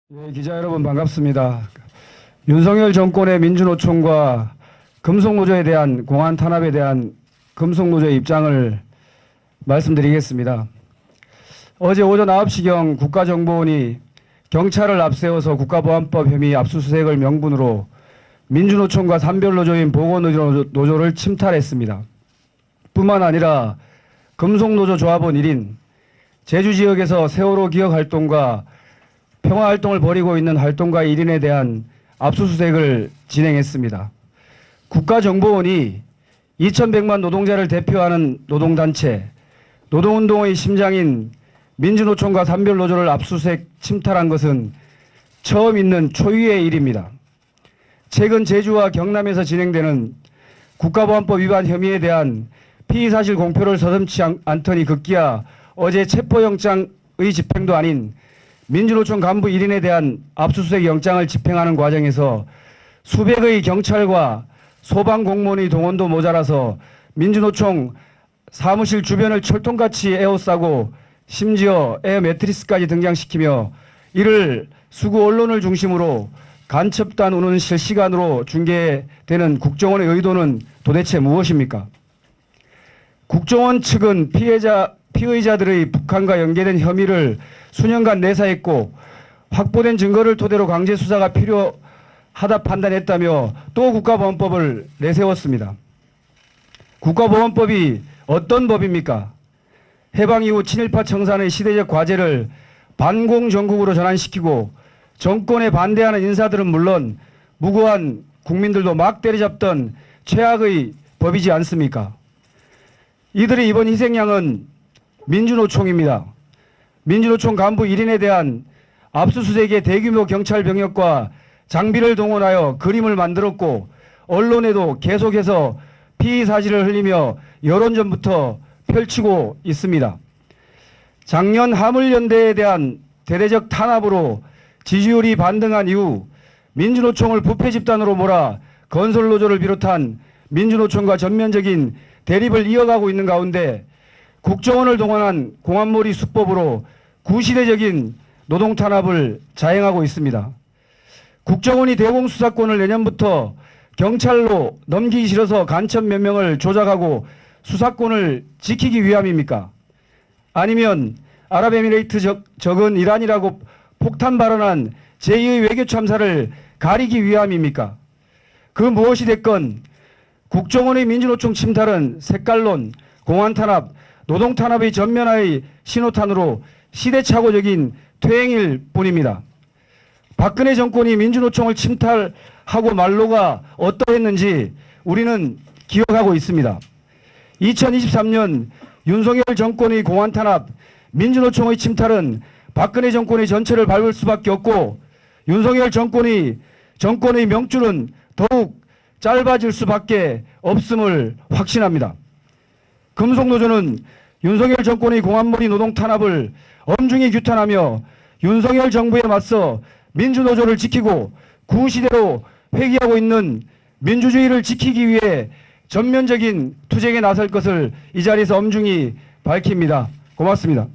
예, 기자 여러분 반갑습니다. 윤석열 정권의 민주노총과 금속노조에 대한 공안 탄압에 대한 금속노조의 입장을 말씀드리겠습니다. 어제 오전 9시경 국가정보원이 경찰을 앞세워서 국가보안법 혐의 압수수색을 명분으로 민주노총과 산별노조인 보건노조를 침탈했습니다. 뿐만 아니라 금속노조 조합원 1인, 제주지역에서 세월호 기억활동과 평화활동을 벌이고 있는 활동가 1인에 대한 압수수색을 진행했습니다. 국가정보원이 2100만 노동자를 대표하는 노동단체, 노동운동의 심장인 민주노총과 산별노조를 압수수색 침탈한 것은 처음 있는 초유의 일입니다. 최근 제주와 경남에서 진행되는 국가보안법 위반 혐의에 대한 피의사실 공표를 서슴지 않더니 급기야 어제 체포영장의 집행도 아닌 민주노총 간부 1인에 대한 압수수색 영장을 집행하는 과정에서 수백의 경찰과 소방공무원의 동원도 모자라서 민주노총 사무실 주변을 철통같이 에워싸고 심지어 에어 매트리스까지 등장시키며 이를 수구 언론을 중심으로 간첩단 운운 실시간으로 중계되는 국정원의 의도는 도대체 무엇입니까? 국정원 측은 피의자들의 북한과 연계된 혐의를 수년간 내사했고 확보된 증거를 토대로 강제 수사가 필요하다 판단했다며 또 국가보안법을 내세웠습니다. 국가보안법이 어떤 법입니까? 해방 이후 친일파 청산의 시대적 과제를 반공정국으로 전환시키고 정권에 반대하는 인사들은 물론 무고한 국민들도 막 때려잡던 최악의 법이지 않습니까? 이들의 이번 희생양은 민주노총입니다. 민주노총 간부 1인에 대한 압수수색에 대규모 경찰 병력과 장비를 동원하여 그림을 만들었고 언론에도 계속해서 피의 사실을 흘리며 여론전부터 펼치고 있습니다. 작년 화물연대에 대한 대대적 탄압으로 지지율이 반등한 이후 민주노총을 부패 집단으로 몰아 건설노조를 비롯한 민주노총과 전면적인 대립을 이어가고 있는 가운데 국정원을 동원한 공안몰이 수법으로 구시대적인 노동탄압을 자행하고 있습니다. 국정원이 대공수사권을 내년부터 경찰로 넘기기 싫어서 간첩 몇 명을 조작하고 수사권을 지키기 위함입니까? 아니면 아랍에미레이트 적은 이란이라고 폭탄 발언한 제2의 외교 참사를 가리기 위함입니까? 그 무엇이 됐건 국정원의 민주노총 침탈은 색깔론, 공안탄압, 노동탄압의 전면화의 신호탄으로 시대착오적인 퇴행일 뿐입니다. 박근혜 정권이 민주노총을 침탈하고 말로가 어떠했는지 우리는 기억하고 있습니다. 2023년 윤석열 정권의 공안탄압, 민주노총의 침탈은 박근혜 정권의 전체를 밟을 수밖에 없고 윤석열 정권의 명줄은 더욱 짧아질 수밖에 없음을 확신합니다. 금속노조는 윤석열 정권의 공안몰이 노동 탄압을 엄중히 규탄하며 윤석열 정부에 맞서 민주노조를 지키고 구시대로 회귀하고 있는 민주주의를 지키기 위해 전면적인 투쟁에 나설 것을 이 자리에서 엄중히 밝힙니다. 고맙습니다.